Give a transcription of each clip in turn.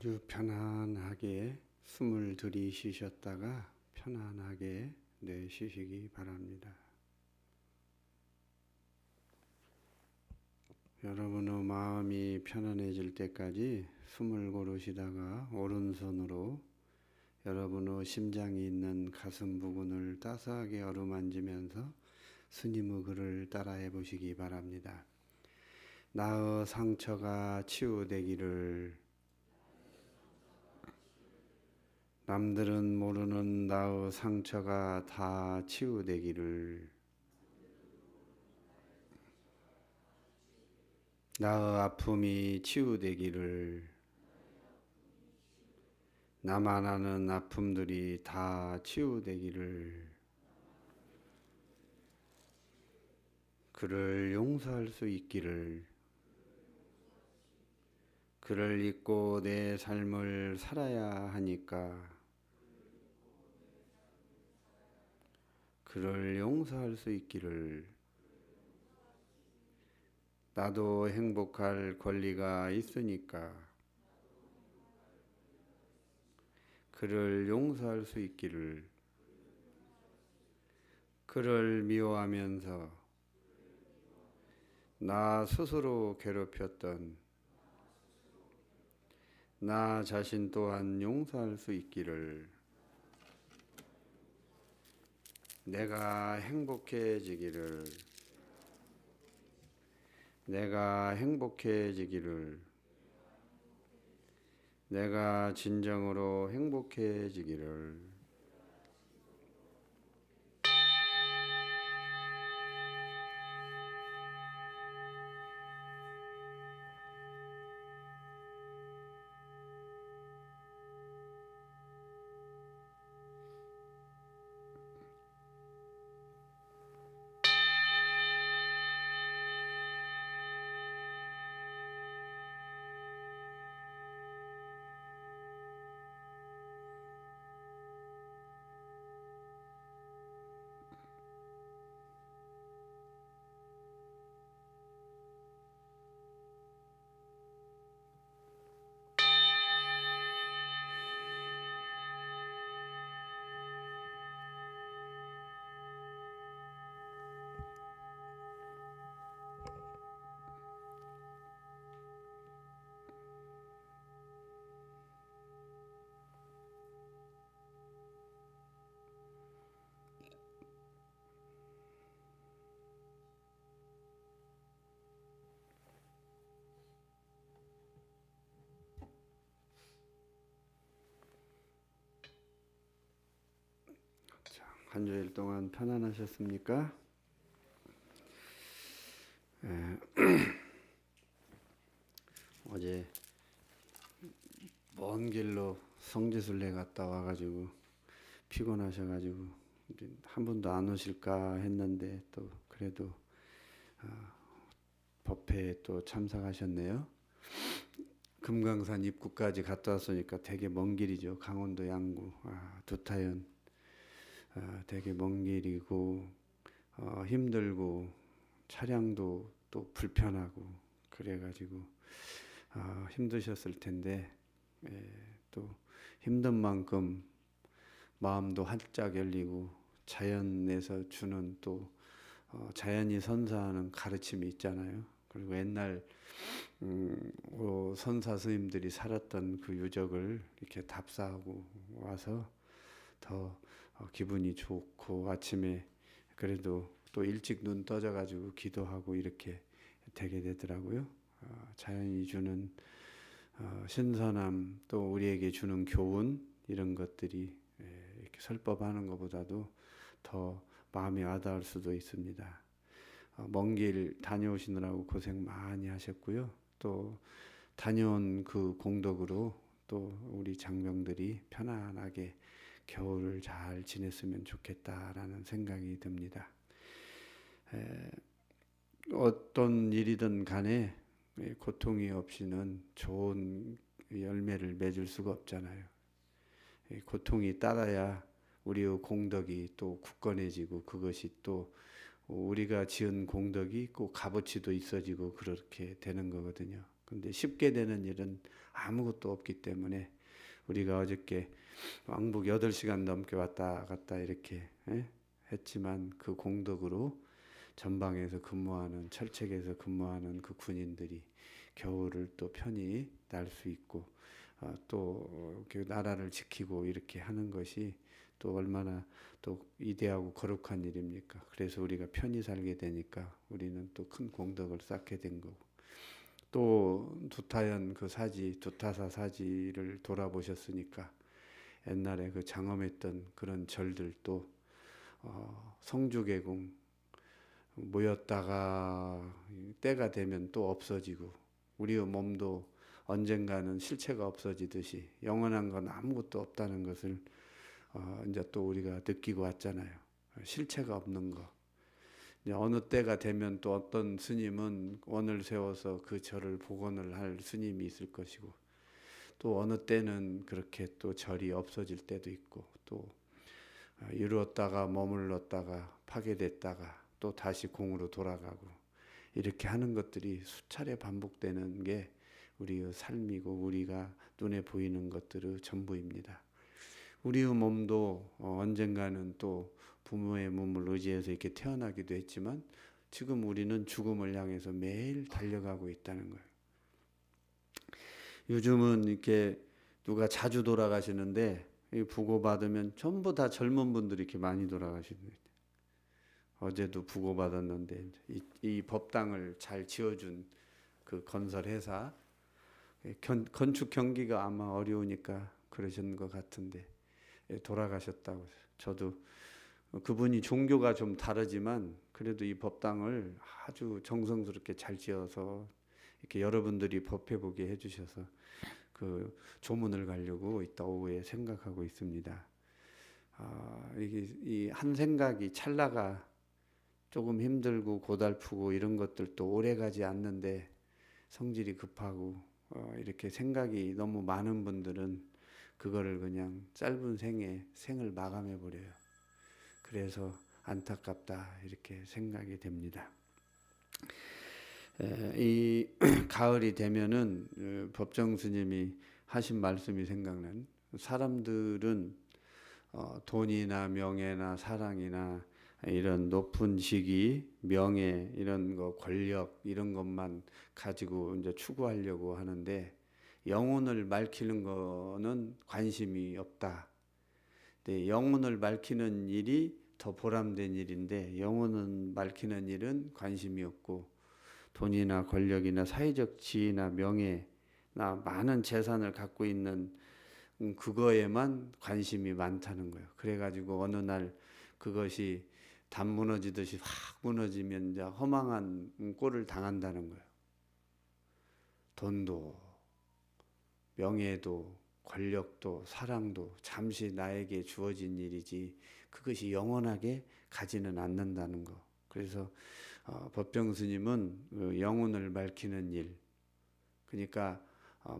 아주 편안하게 숨을 들이쉬셨다가 편안하게 내쉬시기 바랍니다. 여러분의 마음이 편안해질 때까지 숨을 고르시다가 오른손으로 여러분의 심장이 있는 가슴 부분을 따스하게 어루만지면서 스님의 글을 따라해 보시기 바랍니다. 나의 상처가 치유되기를, 남들은 모르는 나의 상처가 다 치유되기를, 나의 아픔이 치유되기를, 나만 아는 아픔들이 다 치유되기를, 그를 용서할 수 있기를, 그를 잊고 내 삶을 살아야 하니까 그를 용서할 수 있기를, 나도 행복할 권리가 있으니까 그를 용서할 수 있기를, 그를 미워하면서 나 스스로 괴롭혔던 나 자신 또한 용서할 수 있기를, 내가 행복해지기를, 내가 행복해지기를, 내가 진정으로 행복해지기를. 한 주일 동안 편안하셨습니까? 어제 먼 길로 성지순례 갔다 와가지고 피곤하셔가지고 한 번도 안 오실까 했는데 또 그래도 법회에 또 참석하셨네요. 금강산 입구까지 갔다 왔으니까 되게 먼 길이죠. 강원도 양구 두타연 되게 먼 길이고 힘들고 차량도 또 불편하고 그래가지고 힘드셨을 텐데 또 힘든 만큼 마음도 활짝 열리고 자연에서 주는 또 자연이 선사하는 가르침이 있잖아요. 그리고 옛날 선사 스님들이 살았던 그 유적을 이렇게 답사하고 와서 더 기분이 좋고 아침에 그래도 또 일찍 눈 떠져가지고 기도하고 이렇게 되게 되더라고요. 자연이 주는 신선함 또 우리에게 주는 교훈 이런 것들이 이렇게 설법하는 것보다도 더 마음이 와닿을 수도 있습니다. 먼 길 다녀오시느라고 고생 많이 하셨고요. 또 다녀온 그 공덕으로 또 우리 장병들이 편안하게 겨울을 잘 지냈으면 좋겠다라는 생각이 듭니다. 어떤 일이든 간에 고통이 없이는 좋은 열매를 맺을 수가 없잖아요. 고통이 따라야 우리의 공덕이 또 굳건해지고 그것이 또 우리가 지은 공덕이 꼭 값어치도 있어지고 그렇게 되는 거거든요. 근데 쉽게 되는 일은 아무것도 없기 때문에 우리가 어저께 왕복 8시간 넘게 왔다 갔다 이렇게 했지만 그 공덕으로 전방에서 근무하는 철책에서 근무하는 그 군인들이 겨울을 또 편히 날 수 있고 또 나라를 지키고 이렇게 하는 것이 또 얼마나 또 위대하고 거룩한 일입니까? 그래서 우리가 편히 살게 되니까 우리는 또 큰 공덕을 쌓게 된 거고, 또 두타연 그 사지, 두타사 사지를 돌아보셨으니까 옛날에 그 장엄했던 그런 절들도 성주계공 모였다가 때가 되면 또 없어지고, 우리의 몸도 언젠가는 실체가 없어지듯이 영원한 건 아무것도 없다는 것을 이제 또 우리가 느끼고 왔잖아요. 실체가 없는 거. 이제 어느 때가 되면 또 어떤 스님은 원을 세워서 그 절을 복원을 할 스님이 있을 것이고, 또 어느 때는 그렇게 또 절이 없어질 때도 있고, 또 이루었다가 머물렀다가 파괴됐다가 또 다시 공으로 돌아가고, 이렇게 하는 것들이 수차례 반복되는 게 우리의 삶이고 우리가 눈에 보이는 것들의 전부입니다. 우리의 몸도 언젠가는 또 부모의 몸을 의지해서 이렇게 태어나기도 했지만 지금 우리는 죽음을 향해서 매일 달려가고 있다는 거예요. 요즘은 이렇게 누가 자주 돌아가시는데 부고받으면 전부 다 젊은 분들이 이렇게 많이 돌아가시는 거예요. 어제도 부고받았는데 이 법당을 잘 지어준 그 건설 회사 건축 경기가 아마 어려우니까 그러신 것 같은데 돌아가셨다고. 저도 그분이 종교가 좀 다르지만 그래도 이 법당을 아주 정성스럽게 잘 지어서 이렇게 여러분들이 법회 보게 해주셔서 그 조문을 가려고 이따 오후에 생각하고 있습니다. 이게 이 한 생각이 찰나가 조금 힘들고 고달프고 이런 것들도 오래 가지 않는데 성질이 급하고 이렇게 생각이 너무 많은 분들은 그거를 그냥 짧은 생을 마감해 버려요. 그래서 안타깝다 이렇게 생각이 됩니다. 이 가을이 되면은 법정 스님이 하신 말씀이 생각난. 사람들은 돈이나 명예나 사랑이나 이런 높은 직위, 명예 이런 거, 권력 이런 것만 가지고 이제 추구하려고 하는데 영혼을 밝히는 거는 관심이 없다. 근데 영혼을 밝히는 일이 더 보람된 일인데 영혼을 밝히는 일은 관심이 없고 돈이나 권력이나 사회적 지위나 명예나 많은 재산을 갖고 있는 그거에만 관심이 많다는 거예요. 그래가지고 어느 날 그것이 담 무너지듯이 확 무너지면 이제 허망한 꼴을 당한다는 거예요. 돈도 명예도 권력도 사랑도 잠시 나에게 주어진 일이지 그것이 영원하게 가지는 않는다는 거. 그래서 법정 스님은 영혼을 밝히는 일, 그러니까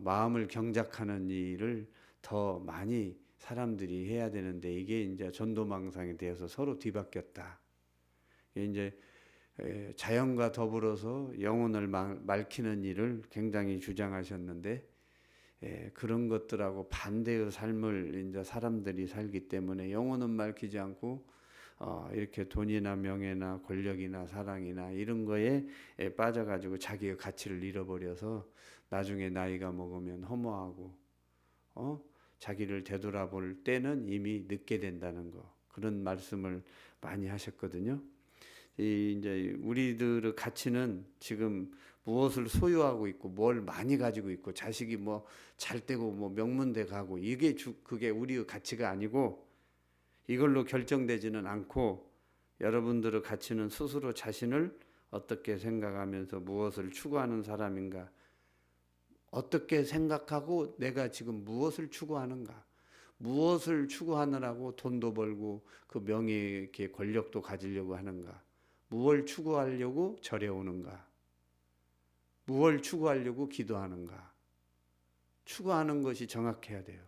마음을 경작하는 일을 더 많이 사람들이 해야 되는데 이게 이제 전도망상에 대해서 서로 뒤바뀌었다. 이제 자연과 더불어서 영혼을 밝히는 일을 굉장히 주장하셨는데 그런 것들하고 반대의 삶을 이제 사람들이 살기 때문에 영혼은 밝히지 않고 이렇게 돈이나 명예나 권력이나 사랑이나 이런 거에 빠져가지고 자기의 가치를 잃어버려서 나중에 나이가 먹으면 허무하고 자기를 되돌아볼 때는 이미 늦게 된다는 거, 그런 말씀을 많이 하셨거든요. 이제 우리들의 가치는 지금 무엇을 소유하고 있고 뭘 많이 가지고 있고 자식이 뭐 잘 되고 뭐 명문대 가고 그게 우리의 가치가 아니고 이걸로 결정되지는 않고 여러분들의 가치는 스스로 자신을 어떻게 생각하면서 무엇을 추구하는 사람인가, 어떻게 생각하고 내가 지금 무엇을 추구하는가, 무엇을 추구하느라고 돈도 벌고 그 명예, 권력도 가지려고 하는가, 무엇을 추구하려고 절에 오는가, 무엇을 추구하려고 기도하는가. 추구하는 것이 정확해야 돼요.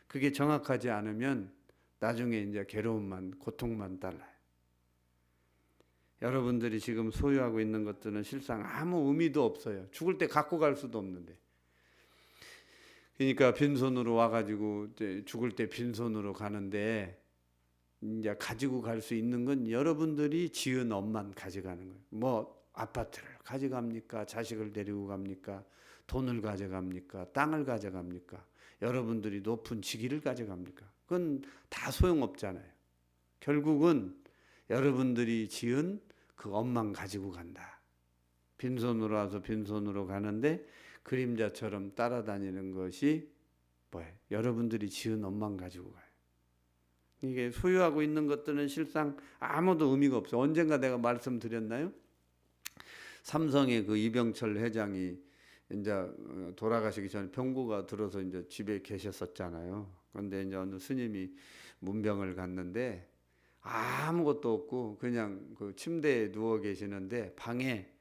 그게 정확하지 않으면 나중에 이제 괴로움만, 고통만 달라요. 여러분들이 지금 소유하고 있는 것들은 실상 아무 의미도 없어요. 죽을 때 갖고 갈 수도 없는데. 그러니까 빈손으로 와가지고 죽을 때 빈손으로 가는데, 이제 가지고 갈 수 있는 건 여러분들이 지은 업만 가져가는 거예요. 뭐 아파트를 가져갑니까? 자식을 데리고 갑니까? 돈을 가져갑니까? 땅을 가져갑니까? 여러분들이 높은 직위를 가져갑니까? 그건 다 소용없잖아요. 결국은 여러분들이 지은 그 업만 가지고 간다. 빈손으로 와서 빈손으로 가는데 그림자처럼 따라다니는 것이 뭐예요? 여러분들이 지은 업만 가지고 가요. 이게 소유하고 있는 것들은 실상 아무도 의미가 없어요. 언젠가 내가 말씀드렸나요? 삼성의 그 이병철 회장이 이제 돌아가시기 전에 병고가 들어서 이제 집에 계셨었잖아요. 그런데 이제 어느 스님이 문병을 갔는데 아무것도 없고 그냥 그 침대에 누워 계시는데 방에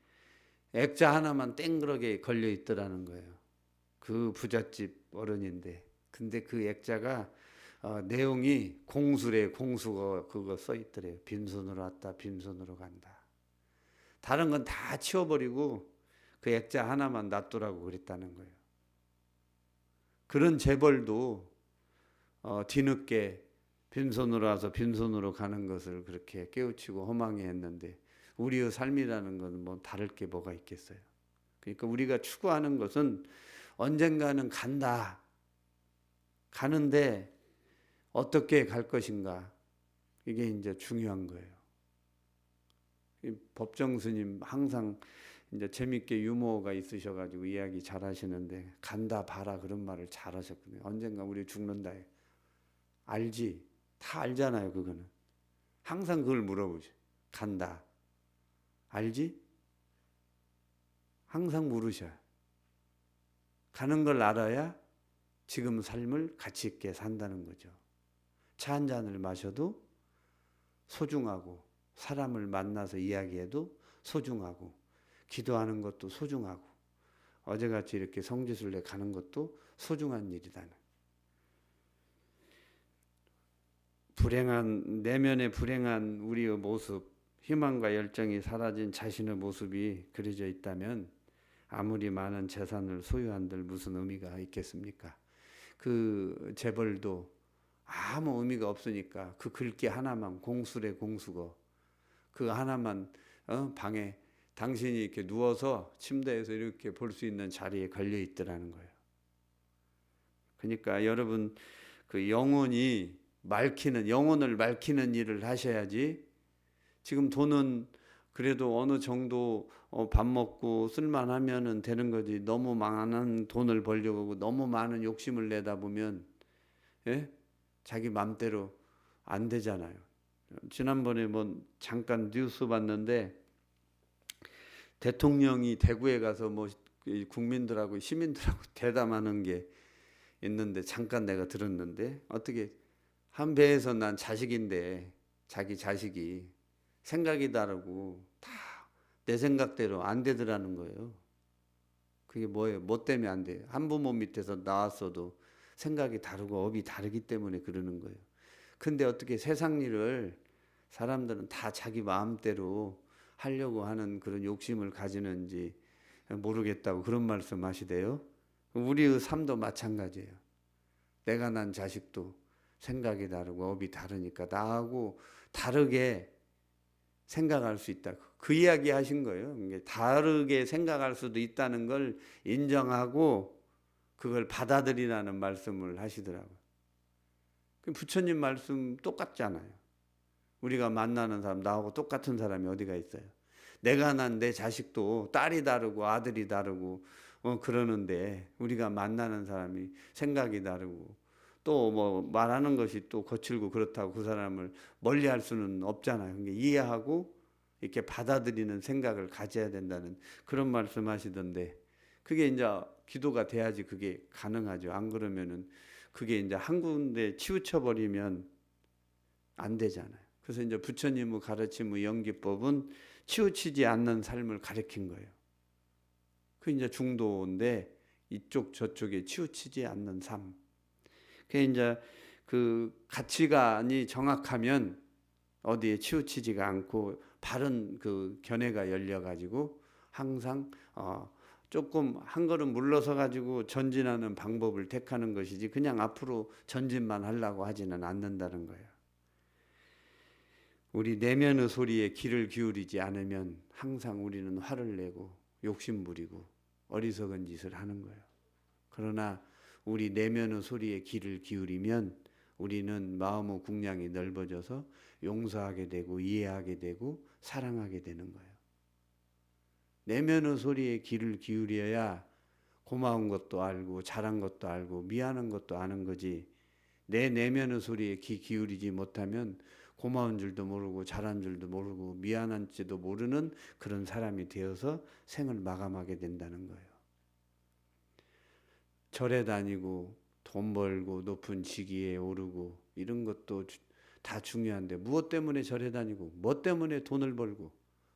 액자 하나만 땡그랗게 걸려 있더라는 거예요. 그 부잣집 어른인데. 근데 그 액자가 내용이 공수래. 공수가 그거 써 있더래요. 빈손으로 왔다 빈손으로 간다. 다른 건 다 치워버리고 그 액자 하나만 놔두라고 그랬다는 거예요. 그런 재벌도 뒤늦게 빈손으로 와서 빈손으로 가는 것을 그렇게 깨우치고 허망해 했는데, 우리의 삶이라는 건 뭐 다를 게 뭐가 있겠어요. 그러니까 우리가 추구하는 것은 언젠가는 간다. 가는데 어떻게 갈 것인가, 이게 이제 중요한 거예요. 법정 스님 항상 이제 재밌게 유머가 있으셔가지고 이야기 잘 하시는데, 간다 봐라 그런 말을 잘 하셨거든요. 언젠가 우리 죽는다. 알지? 다 알잖아요. 그거는 항상 그걸 물어보죠. 간다 알지? 항상 물으셔요. 가는 걸 알아야 지금 삶을 가치 있게 산다는 거죠. 차 한 잔을 마셔도 소중하고, 사람을 만나서 이야기해도 소중하고, 기도하는 것도 소중하고, 어제같이 이렇게 성지순례 가는 것도 소중한 일이다는. 불행한, 내면의 불행한 우리의 모습, 희망과 열정이 사라진 자신의 모습이 그려져 있다면 아무리 많은 재산을 소유한들 무슨 의미가 있겠습니까? 그 재벌도 아무 의미가 없으니까 그 글귀 하나만, 공수래 공수거, 그 하나만 방에 당신이 이렇게 누워서 침대에서 이렇게 볼 수 있는 자리에 걸려 있더라는 거예요. 그러니까 여러분, 그 영혼을 맑히는 일을 하셔야지. 지금 돈은 그래도 어느 정도 밥 먹고 쓸만하면은 되는 거지. 너무 많은 돈을 벌려고 하고 너무 많은 욕심을 내다 보면, 예? 자기 맘대로 안 되잖아요. 지난번에 뭐 잠깐 뉴스 봤는데, 대통령이 대구에 가서 뭐 국민들하고 시민들하고 대담하는 게 있는데, 잠깐 내가 들었는데, 어떻게 한 배에서 난 자식인데 자기 자식이 생각이 다르고 다 내 생각대로 안 되더라는 거예요. 그게 뭐예요? 뭐 때문에 안 돼요? 한부모 밑에서 나왔어도 생각이 다르고 업이 다르기 때문에 그러는 거예요. 근데 어떻게 세상 일을 사람들은 다 자기 마음대로 하려고 하는 그런 욕심을 가지는지 모르겠다고 그런 말씀 하시대요. 우리의 삶도 마찬가지예요. 내가 난 자식도 생각이 다르고 업이 다르니까 나하고 다르게 생각할 수 있다. 그 이야기 하신 거예요. 다르게 생각할 수도 있다는 걸 인정하고 그걸 받아들이라는 말씀을 하시더라고요. 부처님 말씀 똑같잖아요. 우리가 만나는 사람, 나하고 똑같은 사람이 어디가 있어요. 내가 난 내 자식도 딸이 다르고 아들이 다르고 그러는데, 우리가 만나는 사람이 생각이 다르고 또 뭐 말하는 것이 또 거칠고 그렇다고 그 사람을 멀리할 수는 없잖아요. 그러니까 이해하고 이렇게 받아들이는 생각을 가져야 된다는 그런 말씀하시던데, 그게 이제 기도가 돼야지 그게 가능하죠. 안 그러면은 그게 이제 한 군데 치우쳐 버리면 안 되잖아요. 그래서 이제 부처님의 가르침의 연기법은 치우치지 않는 삶을 가르친 거예요. 그 이제 중도인데, 이쪽 저쪽에 치우치지 않는 삶. 그 이제 그 가치관이 정확하면 어디에 치우치지가 않고 바른 그 견해가 열려가지고 항상 조금 한 걸음 물러서 가지고 전진하는 방법을 택하는 것이지 그냥 앞으로 전진만 하려고 하지는 않는다는 거예요. 우리 내면의 소리에 귀를 기울이지 않으면 항상 우리는 화를 내고 욕심부리고 어리석은 짓을 하는 거예요. 그러나 우리 내면의 소리에 귀를 기울이면 우리는 마음의 궁량이 넓어져서 용서하게 되고 이해하게 되고 사랑하게 되는 거예요. 내면의 소리에 귀를 기울여야 고마운 것도 알고 잘한 것도 알고 미안한 것도 아는 거지. 내 내면의 소리에 귀 기울이지 못하면 고마운 줄도 모르고 잘한 줄도 모르고 미안한지도 모르는 그런 사람이 되어서 생을 마감하게 된다는 거예요. 절에 다니고 돈 벌고 높은 직위에 오르고 이런 것도 다 중요한데 무엇 때문에 절에 다니고 뭐 때문에 돈을 벌고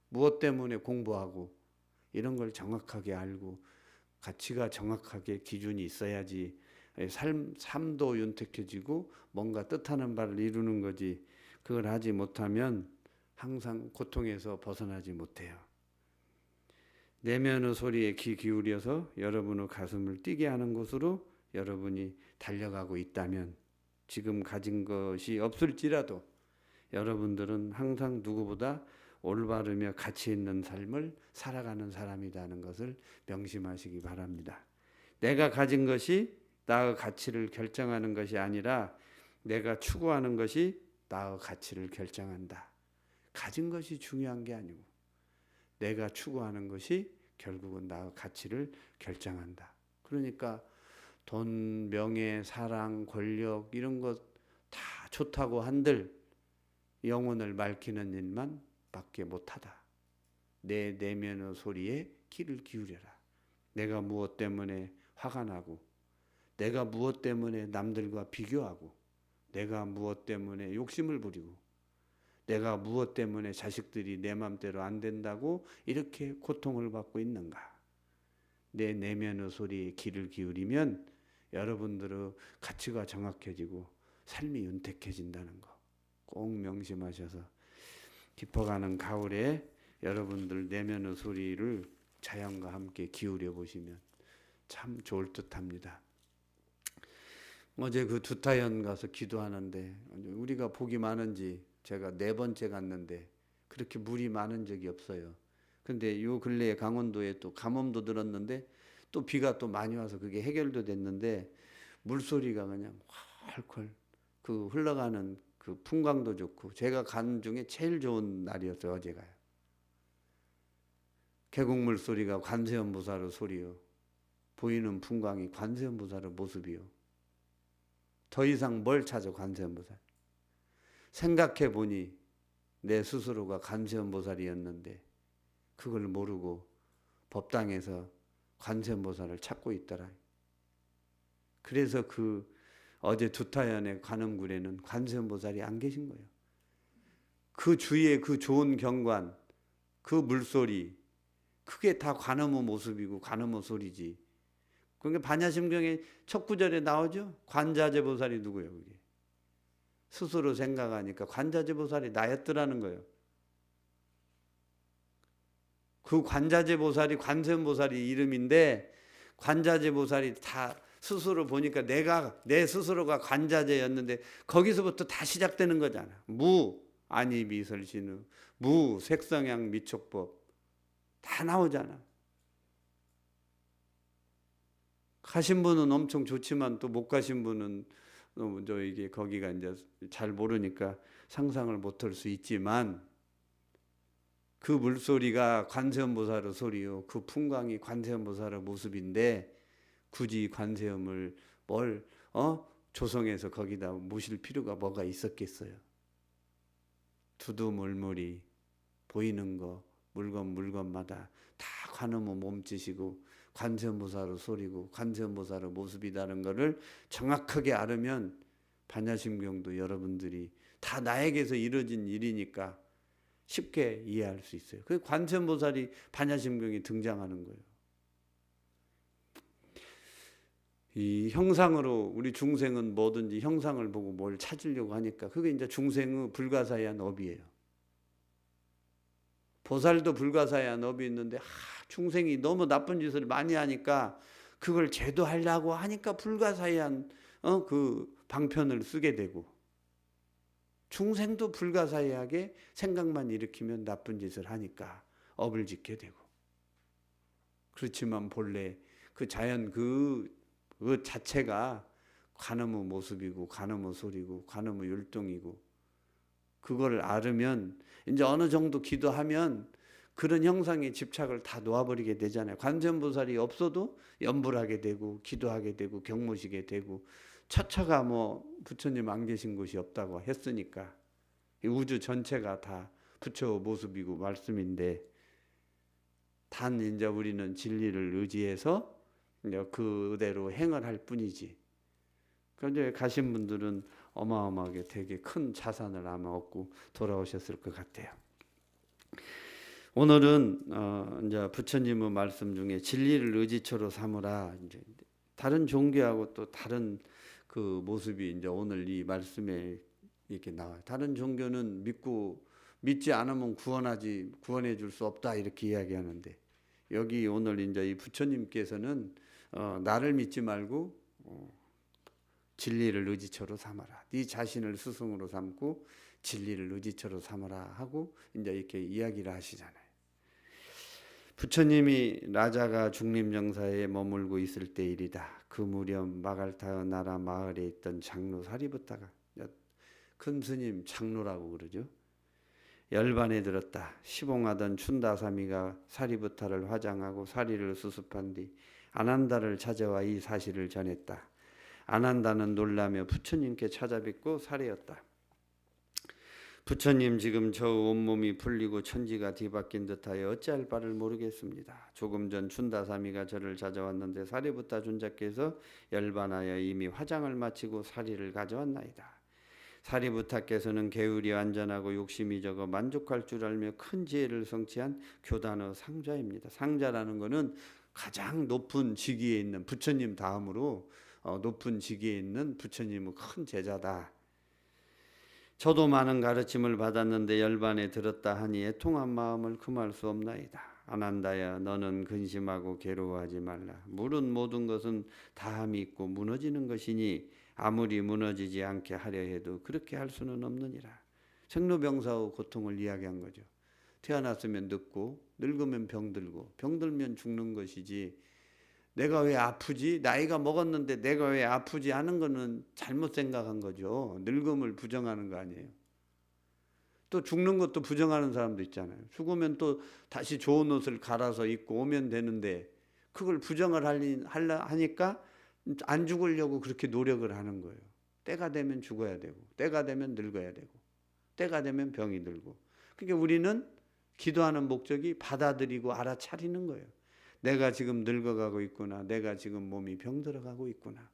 무엇 때문에 공부하고 이런 걸 정확하게 알고 가치가 정확하게 기준이 있어야지 삶도 윤택해지고 뭔가 뜻하는 바를 이루는 거지. 그걸 하지 못하면 항상 고통에서 벗어나지 못해요. 내면의 소리에 귀 기울여서 여러분의 가슴을 뛰게 하는 곳으로 여러분이 달려가고 있다면 지금 가진 것이 없을지라도 여러분들은 항상 누구보다 올바르며 가치 있는 삶을 살아가는 사람이라는 것을 명심하시기 바랍니다. 내가 가진 것이 나의 가치를 결정하는 것이 아니라 내가 추구하는 것이 나의 가치를 결정한다. 가진 것이 중요한 게 아니고 내가 추구하는 것이 결국은 나의 가치를 결정한다. 그러니까 돈, 명예, 사랑, 권력 이런 것 다 좋다고 한들 영혼을 밝히는 일만 밖에 못하다. 내 내면의 소리에 귀를 기울여라. 내가 무엇 때문에 화가 나고 내가 무엇 때문에 남들과 비교하고 내가 무엇 때문에 욕심을 부리고 내가 무엇 때문에 자식들이 내 맘대로 안 된다고 이렇게 고통을 받고 있는가. 내 내면의 소리에 귀를 기울이면 여러분들의 가치가 정확해지고 삶이 윤택해진다는 거 꼭 명심하셔서 깊어가는 가을에 여러분들 내면의 소리를 자연과 함께 기울여 보시면 참 좋을 듯합니다. 어제 그 두타연 가서 기도하는데 우리가 복이 많은지 제가 4번째 갔는데 그렇게 물이 많은 적이 없어요. 근데 요 근래에 강원도에 또 가뭄도 들었는데 또 비가 또 많이 와서 그게 해결도 됐는데 물소리가 그냥 콸콸 그 흘러가는 그 풍광도 좋고 제가 간 중에 제일 좋은 날이었어요. 어제가요. 계곡물 소리가 관세음보살의 소리요. 보이는 풍광이 관세음보살의 모습이요. 더 이상 뭘 찾아 관세음보살. 생각해 보니 내 스스로가 관세음보살이었는데 그걸 모르고 법당에서 관세음보살을 찾고 있더라. 그래서 그 어제 두타연의 관음굴에는 관세음보살이 안 계신 거예요. 그 주위에 그 좋은 경관, 그 물소리, 그게 다 관음의 모습이고 관음의 소리지. 그러니까 반야심경의 첫 구절에 나오죠. 관자재보살이 누구예요? 그게. 스스로 생각하니까 관자재보살이 나였더라는 거예요. 그 관자재보살이 관세음보살이 이름인데 관자재보살이 다 스스로 보니까 내 스스로가 관자재였는데 거기서부터 다 시작되는 거잖아. 무 아니미설신의 무 색성향 미촉법 다 나오잖아. 가신 분은 엄청 좋지만 또 못 가신 분은 이게 거기가 이제 잘 모르니까 상상을 못할 수 있지만 그 물소리가 관세음보살의 소리요. 그 풍광이 관세음보살의 모습인데 굳이 관세음을 조성해서 거기다 모실 필요가 뭐가 있었겠어요. 두두물물이 보이는 거 물건마다 다 관음의 몸짓이고 관세음보살의 소리고 관세음보살의 모습이라는 것을 정확하게 알으면 반야심경도 여러분들이 다 나에게서 이루어진 일이니까 쉽게 이해할 수 있어요. 그 관세음보살이 반야심경에 등장하는 거예요. 이 형상으로 우리 중생은 뭐든지 형상을 보고 뭘 찾으려고 하니까 그게 이제 중생의 불가사의한 업이에요. 보살도 불가사야 업이 있는데 중생이 너무 나쁜 짓을 많이 하니까 그걸 제도하려고 하니까 불가사의한 그 방편을 쓰게 되고, 중생도 불가사의하게 생각만 일으키면 나쁜 짓을 하니까 업을 짓게 되고. 그렇지만 본래 그 자연 그 자체가 관음의 모습이고 관음의 소리고 관음의 율동이고, 그걸 알으면 이제 어느 정도 기도하면 그런 형상의 집착을 다 놓아버리게 되잖아요. 관세음보살이 없어도 염불하게 되고 기도하게 되고 경모시게 되고, 처처가 뭐 부처님 안 계신 곳이 없다고 했으니까 이 우주 전체가 다 부처의 모습이고 말씀인데, 단 이제 우리는 진리를 의지해서 그대로 행을 할 뿐이지. 그런데 가신 분들은 어마어마하게 되게 큰 자산을 아마 얻고 돌아오셨을 것 같아요. 오늘은 이제 부처님의 말씀 중에 진리를 의지처로 삼으라, 이제 다른 종교하고 또 다른 그 모습이 이제 오늘 이 말씀에 이렇게 나와요. 다른 종교는 믿지 않으면 구원해 줄 수 없다 이렇게 이야기하는데, 여기 오늘 이제 이 부처님께서는 나를 믿지 말고 진리를 의지처로 삼아라. 네 자신을 스승으로 삼고 진리를 의지처로 삼아라 하고 이제 이렇게 이야기를 하시잖아요. 부처님이 라자가 중림정사에 머물고 있을 때일이다. 그 무렵 마갈타 나라 마을에 있던 장로 사리부타가, 큰 스님 장로라고 그러죠, 열반에 들었다. 시봉하던 춘다사미가 사리부타를 화장하고 사리를 수습한 뒤 아난다를 찾아와 이 사실을 전했다. 아난다는 놀라며 부처님께 찾아뵙고 사례였다. 부처님, 지금 저 온몸이 풀리고 천지가 뒤바뀐 듯하여 어찌할 바를 모르겠습니다. 조금 전 춘다사미가 저를 찾아왔는데 사리부타 존자께서 열반하여 이미 화장을 마치고 사리를 가져왔나이다. 사리부타께서는 계율이 완전하고 욕심이 적어 만족할 줄 알며 큰 지혜를 성취한 교단의 상자입니다. 상자라는 것은 가장 높은 직위에 있는, 부처님 다음으로 높은 직위에 있는 부처님의 큰 제자다. 저도 많은 가르침을 받았는데 열반에 들었다 하니 애통한 마음을 금할 수 없나이다. 아난다야, 너는 근심하고 괴로워하지 말라. 물은 모든 것은 다함이 있고 무너지는 것이니 아무리 무너지지 않게 하려 해도 그렇게 할 수는 없느니라. 생로병사의 고통을 이야기한 거죠. 태어났으면 늙고, 늙으면 병들고, 병들면 죽는 것이지, 내가 왜 아프지? 나이가 먹었는데 내가 왜 아프지? 하는 거는 잘못 생각한 거죠. 늙음을 부정하는 거 아니에요. 또 죽는 것도 부정하는 사람도 있잖아요. 죽으면 또 다시 좋은 옷을 갈아서 입고 오면 되는데, 그걸 부정을 하니까 안 죽으려고 그렇게 노력을 하는 거예요. 때가 되면 죽어야 되고, 때가 되면 늙어야 되고, 때가 되면 병이 들고. 그러니까 우리는 기도하는 목적이 받아들이고 알아차리는 거예요. 내가 지금 늙어가고 있구나. 내가 지금 몸이 병들어가고 있구나.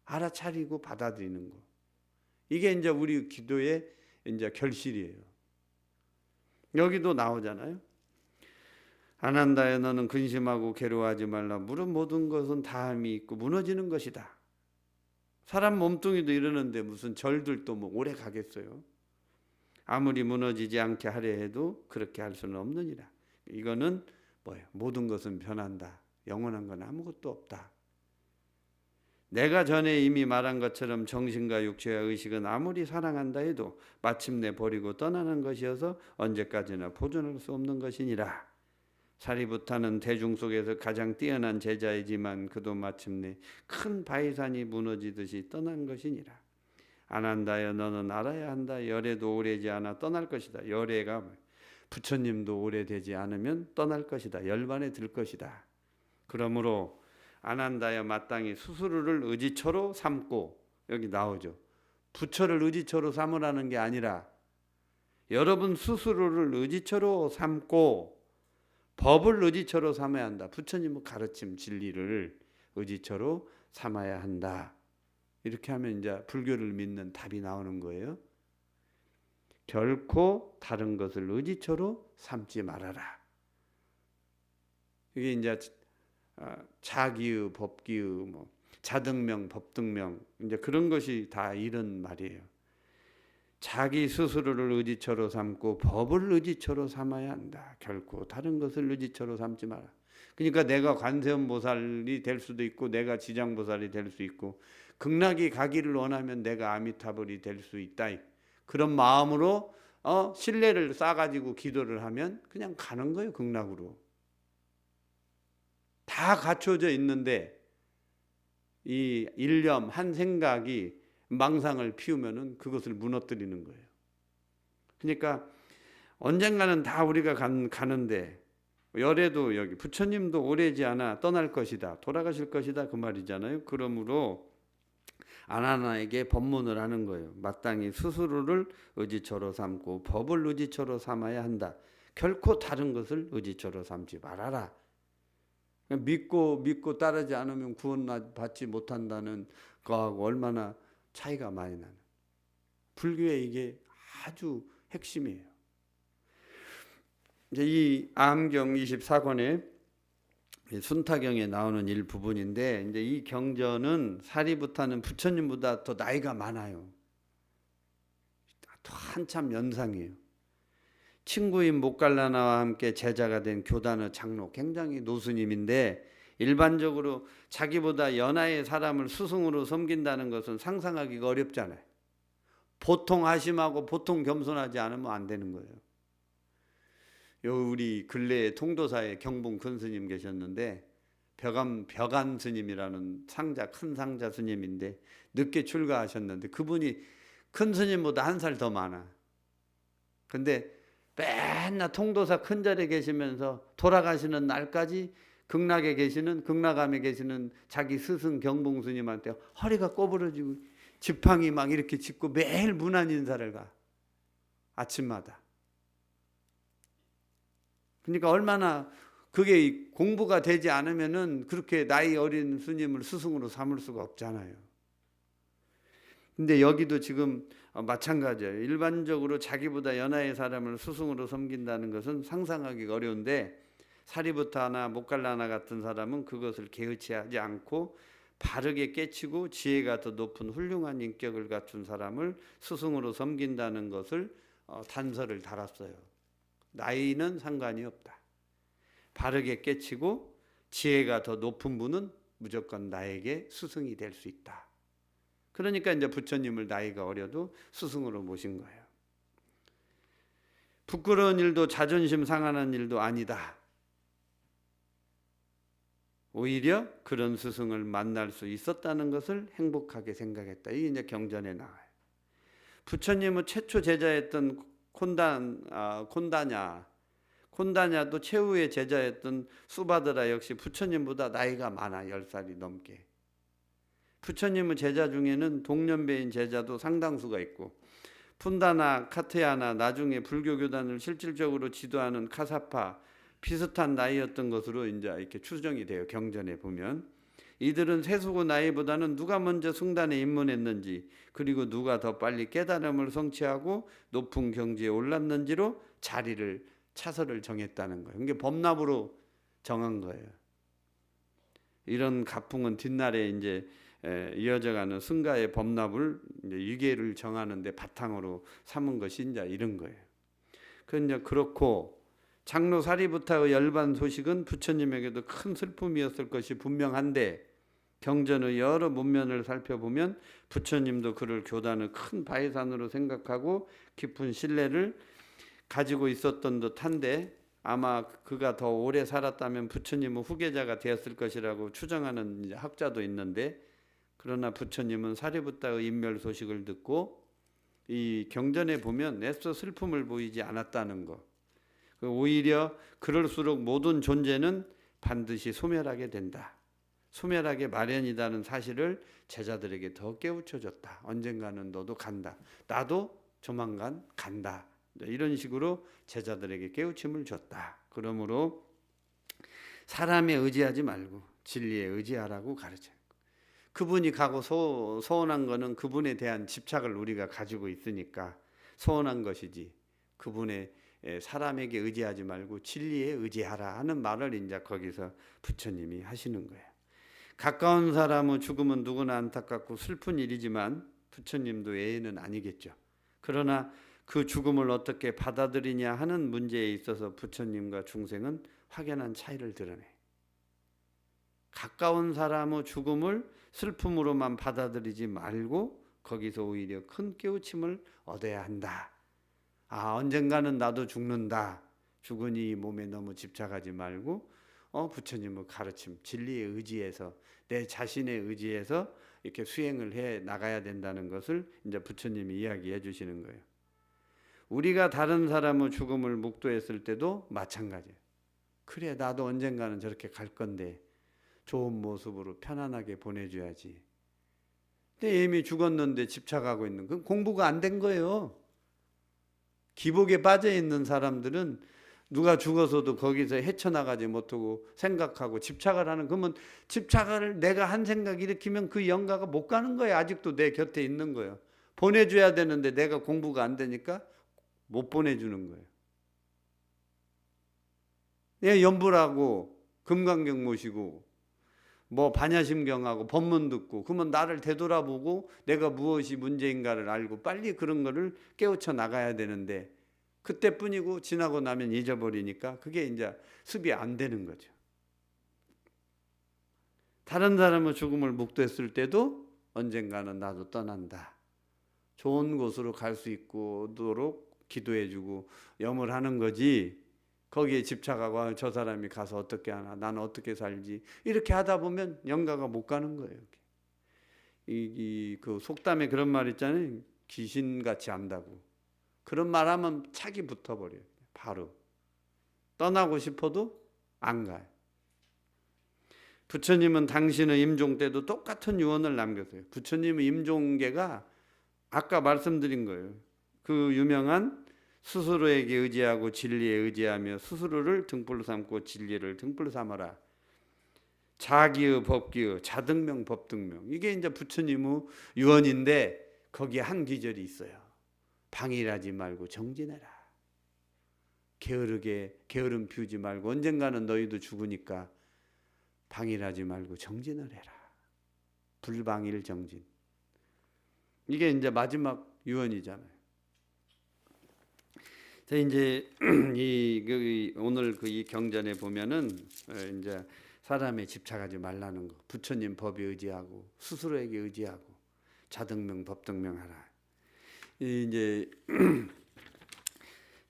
알아차리고 받아들이는 거. 이게 이제 우리 기도의 이제 결실이에요. 여기도 나오잖아요. 아난다야, 너는 근심하고 괴로워하지 말라. 물은 모든 것은 다함이 있고 무너지는 것이다. 사람 몸뚱이도 이러는데 무슨 절들도 뭐 오래 가겠어요. 아무리 무너지지 않게 하려 해도 그렇게 할 수는 없느니라. 이거는 뭐예요? 모든 것은 변한다. 영원한 건 아무것도 없다. 내가 전에 이미 말한 것처럼 정신과 육체와 의식은 아무리 사랑한다 해도 마침내 버리고 떠나는 것이어서 언제까지나 보존할 수 없는 것이니라. 사리부타는 대중 속에서 가장 뛰어난 제자이지만 그도 마침내 큰 바위산이 무너지듯이 떠난 것이니라. 아난다여, 너는 알아야 한다. 열애도 오래지 않아 떠날 것이다. 열애가 부처님도 오래되지 않으면 떠날 것이다. 열반에 들 것이다. 그러므로 아난다여, 마땅히 스스로를 의지처로 삼고, 여기 나오죠. 부처를 의지처로 삼으라는 게 아니라 여러분 스스로를 의지처로 삼고 법을 의지처로 삼아야 한다. 부처님의 가르침 진리를 의지처로 삼아야 한다. 이렇게 하면 이제 불교를 믿는 답이 나오는 거예요. 결코 다른 것을 의지처로 삼지 말아라. 이게 이제 자기의, 법기의, 뭐 자등명, 법등명, 이제 그런 것이 다 이런 말이에요. 자기 스스로를 의지처로 삼고 법을 의지처로 삼아야 한다. 결코 다른 것을 의지처로 삼지 마라. 그러니까 내가 관세음보살이 될 수도 있고 내가 지장보살이 될 수 있고 극락이 가기를 원하면 내가 아미타불이 될 수 있다. 그런 마음으로 신뢰를 쌓아가지고 기도를 하면 그냥 가는 거예요. 극락으로. 다 갖춰져 있는데 이 일념 한 생각이 망상을 피우면은 그것을 무너뜨리는 거예요. 그러니까 언젠가는 다 우리가 가는데 열애도 여기 부처님도 오래지 않아 떠날 것이다. 돌아가실 것이다. 그 말이잖아요. 그러므로 아나나에게 법문을 하는 거예요. 마땅히 스스로를 의지처로 삼고 법을 의지처로 삼아야 한다. 결코 다른 것을 의지처로 삼지 말아라. 믿고 따르지 않으면 구원받지 못한다는 거하고 얼마나 차이가 많이 나는. 불교의 이게 아주 핵심이에요. 이제 이 암경 24권에 순타경에 나오는 일부분인데 이제 이 경전은 사리부타는 부처님보다 더 나이가 많아요. 더 한참 연상이에요. 친구인 모갈라나와 함께 제자가 된 교단의 장로, 굉장히 노스님인데 일반적으로 자기보다 연하의 사람을 스승으로 섬긴다는 것은 상상하기가 어렵잖아요. 보통 하심하고 보통 겸손하지 않으면 안 되는 거예요. 우리 근래에 통도사에 경봉 큰 스님 계셨는데 벽안 스님이라는 큰 상자 스님인데 늦게 출가하셨는데 그분이 큰 스님보다 1살 더 많아. 근데 맨날 통도사 큰 자리에 계시면서 돌아가시는 날까지 극락암에 계시는 자기 스승 경봉 스님한테 허리가 꼬부러지고 지팡이 막 이렇게 짚고 매일 문안 인사를 가. 아침마다. 그러니까 얼마나 그게 공부가 되지 않으면은 그렇게 나이 어린 스님을 스승으로 삼을 수가 없잖아요. 근데 여기도 지금 마찬가지예요. 일반적으로 자기보다 연하의 사람을 스승으로 섬긴다는 것은 상상하기가 어려운데 사리부타나 모갈라나 같은 사람은 그것을 개의치하지 않고 바르게 깨치고 지혜가 더 높은 훌륭한 인격을 갖춘 사람을 스승으로 섬긴다는 것을 단서를 달았어요. 나이는 상관이 없다. 바르게 깨치고 지혜가 더 높은 분은 무조건 나에게 스승이 될 수 있다. 그러니까 이제 부처님을 나이가 어려도 스승으로 모신 거예요. 부끄러운 일도 자존심 상하는 일도 아니다. 오히려 그런 스승을 만날 수 있었다는 것을 행복하게 생각했다. 이게 이제 경전에 나와요. 부처님은 최초 제자였던 콘다냐도 최후의 제자였던 수바드라 역시 부처님보다 나이가 많아. 10살이 넘게. 부처님의 제자 중에는 동년배인 제자도 상당수가 있고 푼다나 카테야나 나중에 불교 교단을 실질적으로 지도하는 카사파 비슷한 나이였던 것으로 이제 이렇게 추정이 돼요. 경전에 보면 이들은 세수고 나이보다는 누가 먼저 승단에 입문했는지 그리고 누가 더 빨리 깨달음을 성취하고 높은 경지에 올랐는지로 차설을 정했다는 거예요. 이게 법납으로 정한 거예요. 이런 가풍은 뒷날에 이제 이어져가는 승가의 법납을 이제 유계를 정하는데 바탕으로 삼은 것이 이제 이런 거예요. 그런데 그렇고 장로 사리부타의 열반 소식은 부처님에게도 큰 슬픔이었을 것이 분명한데 경전의 여러 문면을 살펴보면 부처님도 그를 교단의 큰 바위산으로 생각하고 깊은 신뢰를 가지고 있었던 듯한데 아마 그가 더 오래 살았다면 부처님의 후계자가 되었을 것이라고 추정하는 학자도 있는데 그러나 부처님은 사리부타의 인멸 소식을 듣고 이 경전에 보면 애써 슬픔을 보이지 않았다는 것. 오히려 그럴수록 모든 존재는 반드시 소멸하게 된다. 소멸하게 마련이라는 사실을 제자들에게 더 깨우쳐줬다. 언젠가는 너도 간다. 나도 조만간 간다. 이런 식으로 제자들에게 깨우침을 줬다. 그러므로 사람에 의지하지 말고 진리에 의지하라고 가르쳐요. 그분이 가고 서운한 거는 그분에 대한 집착을 우리가 가지고 있으니까 서운한 것이지 그분의 사람에게 의지하지 말고 진리에 의지하라 하는 말을 이제 거기서 부처님이 하시는 거예요. 가까운 사람의 죽음은 누구나 안타깝고 슬픈 일이지만 부처님도 예외는 아니겠죠. 그러나 그 죽음을 어떻게 받아들이냐 하는 문제에 있어서 부처님과 중생은 확연한 차이를 드러내. 가까운 사람의 죽음을 슬픔으로만 받아들이지 말고 거기서 오히려 큰 깨우침을 얻어야 한다. 언젠가는 나도 죽는다. 죽으니 몸에 너무 집착하지 말고 부처님의 가르침, 진리에 의지해서 내 자신의 의지해서 이렇게 수행을 해 나가야 된다는 것을 이제 부처님이 이야기해 주시는 거예요. 우리가 다른 사람의 죽음을 묵도했을 때도 마찬가지예요. 그래, 나도 언젠가는 저렇게 갈 건데 좋은 모습으로 편안하게 보내줘야지. 근데 이미 죽었는데 집착하고 있는 건 공부가 안 된 거예요. 기복에 빠져 있는 사람들은 누가 죽어서도 거기서 헤쳐나가지 못하고 생각하고 집착을 하는, 그러면 집착을 내가 한 생각 일으키면 그 영가가 못 가는 거예요. 아직도 내 곁에 있는 거예요. 보내줘야 되는데 내가 공부가 안 되니까 못 보내주는 거예요. 내가 연불하고 금강경 모시고 뭐 반야심경하고 법문 듣고 그러면 나를 되돌아보고 내가 무엇이 문제인가를 알고 빨리 그런 거를 깨우쳐 나가야 되는데 그때뿐이고 지나고 나면 잊어버리니까 그게 이제 습이 안 되는 거죠. 다른 사람의 죽음을 묵도했을 때도 언젠가는 나도 떠난다. 좋은 곳으로 갈 수 있도록 기도해주고 염을 하는 거지. 거기에 집착하고 저 사람이 가서 어떻게 하나, 나는 어떻게 살지, 이렇게 하다 보면 영가가 못 가는 거예요. 그 속담에 그런 말 있잖아요. 귀신같이 안다고. 그런 말 하면 착이 붙어버려요. 바로 떠나고 싶어도 안 가요. 부처님은 당신의 임종 때도 똑같은 유언을 남겼어요. 부처님의 임종계가 아까 말씀드린 거예요. 그 유명한 스스로에게 의지하고 진리에 의지하며 스스로를 등불로 삼고 진리를 등불로 삼아라. 자기의 법기의 자등명 법등명. 이게 이제 부처님의 유언인데 거기에 한 기절이 있어요. 방일하지 말고 정진해라. 게으름 피우지 말고 언젠가는 너희도 죽으니까 방일하지 말고 정진을 해라. 불방일 정진. 이게 이제 마지막 유언이잖아요. 이제 오늘 이 경전에 보면은 이제 사람에 집착하지 말라는 거, 부처님 법에 의지하고 스스로에게 의지하고 자등명 법등명하라. 이제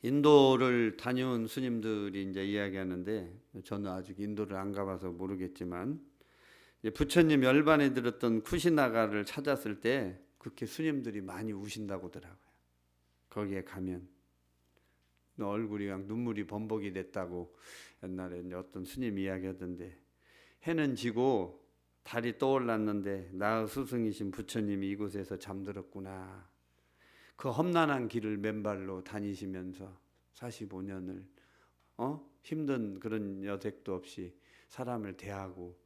인도를 다녀온 스님들이 이제 이야기하는데 저는 아직 인도를 안 가봐서 모르겠지만 부처님 열반에 들었던 쿠시나가를 찾았을 때 그렇게 스님들이 많이 우신다고 하더라고요. 거기에 가면 얼굴이 그냥 눈물이 범벅이 됐다고 옛날에 어떤 스님 이야기하던데, 해는 지고 달이 떠올랐는데 나의 스승이신 부처님이 이곳에서 잠들었구나. 그 험난한 길을 맨발로 다니시면서 45년을 힘든 그런 여색도 없이 사람을 대하고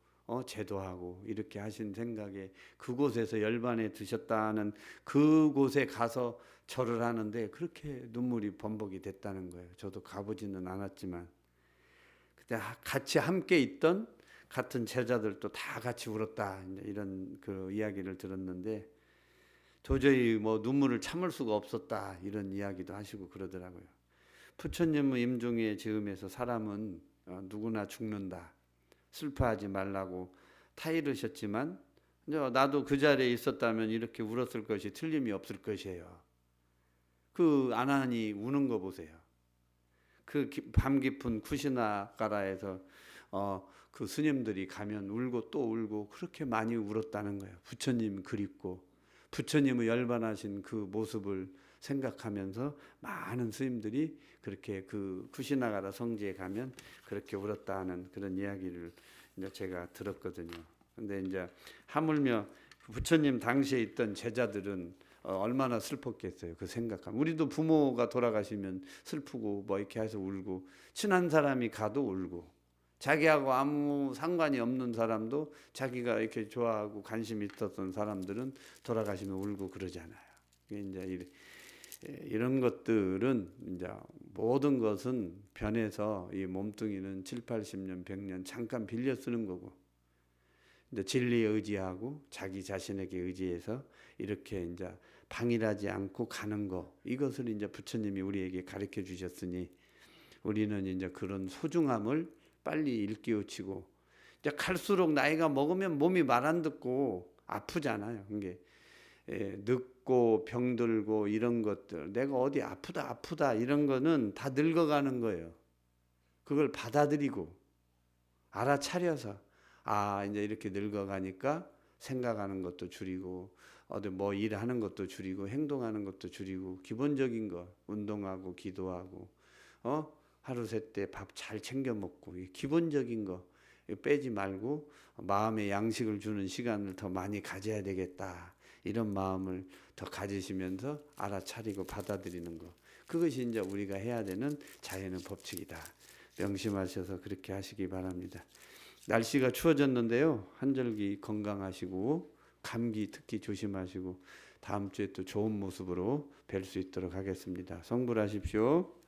제도하고 이렇게 하신 생각에 그곳에서 열반에 드셨다는 그곳에 가서 절을 하는데 그렇게 눈물이 범벅이 됐다는 거예요. 저도 가보지는 않았지만 그때 같이 함께 있던 같은 제자들도 다 같이 울었다, 이런 그 이야기를 들었는데 도저히 뭐 눈물을 참을 수가 없었다, 이런 이야기도 하시고 그러더라고요. 부처님의 임종의 즈음에서 사람은 누구나 죽는다, 슬퍼하지 말라고 타이르셨지만 나도 그 자리에 있었다면 이렇게 울었을 것이 틀림이 없을 것이에요. 그 아난이 우는 거 보세요. 그 밤 깊은 쿠시나가라에서 그 스님들이 가면 울고 또 울고 그렇게 많이 울었다는 거예요. 부처님 그립고 부처님의 열반하신 그 모습을 생각하면서 많은 스님들이 그렇게 그 쿠시나가라 성지에 가면 그렇게 울었다는 그런 이야기를 이제 제가 들었거든요. 근데 이제 하물며 부처님 당시에 있던 제자들은 얼마나 슬펐겠어요. 그 생각하면. 우리도 부모가 돌아가시면 슬프고 뭐 이렇게 해서 울고, 친한 사람이 가도 울고, 자기하고 아무 상관이 없는 사람도 자기가 이렇게 좋아하고 관심이 있었던 사람들은 돌아가시면 울고 그러잖아요. 이제 이런 것들은 이제 모든 것은 변해서 이 몸뚱이는 7, 80년, 100년 잠깐 빌려 쓰는 거고, 이제 진리에 의지하고 자기 자신에게 의지해서 이렇게 이제 방일하지 않고 가는 거, 이것을 이제 부처님이 우리에게 가르쳐 주셨으니 우리는 이제 그런 소중함을 빨리 일깨우치고, 이제 갈수록 나이가 먹으면 몸이 말 안 듣고 아프잖아요. 이게 늙고 병들고 이런 것들, 내가 어디 아프다 이런 거는 다 늙어가는 거예요. 그걸 받아들이고 알아차려서, 아 이제 이렇게 늙어가니까 생각하는 것도 줄이고 어디 뭐 일하는 것도 줄이고 행동하는 것도 줄이고, 기본적인 거 운동하고 기도하고 하루 세때 밥 잘 챙겨 먹고, 기본적인 거 빼지 말고 마음의 양식을 주는 시간을 더 많이 가져야 되겠다, 이런 마음을 더 가지시면서 알아차리고 받아들이는 거, 그것이 이제 우리가 해야 되는 자연의 법칙이다. 명심하셔서 그렇게 하시기 바랍니다. 날씨가 추워졌는데요, 한절기 건강하시고 감기 특히 조심하시고 다음 주에 또 좋은 모습으로 뵐 수 있도록 하겠습니다. 성불하십시오.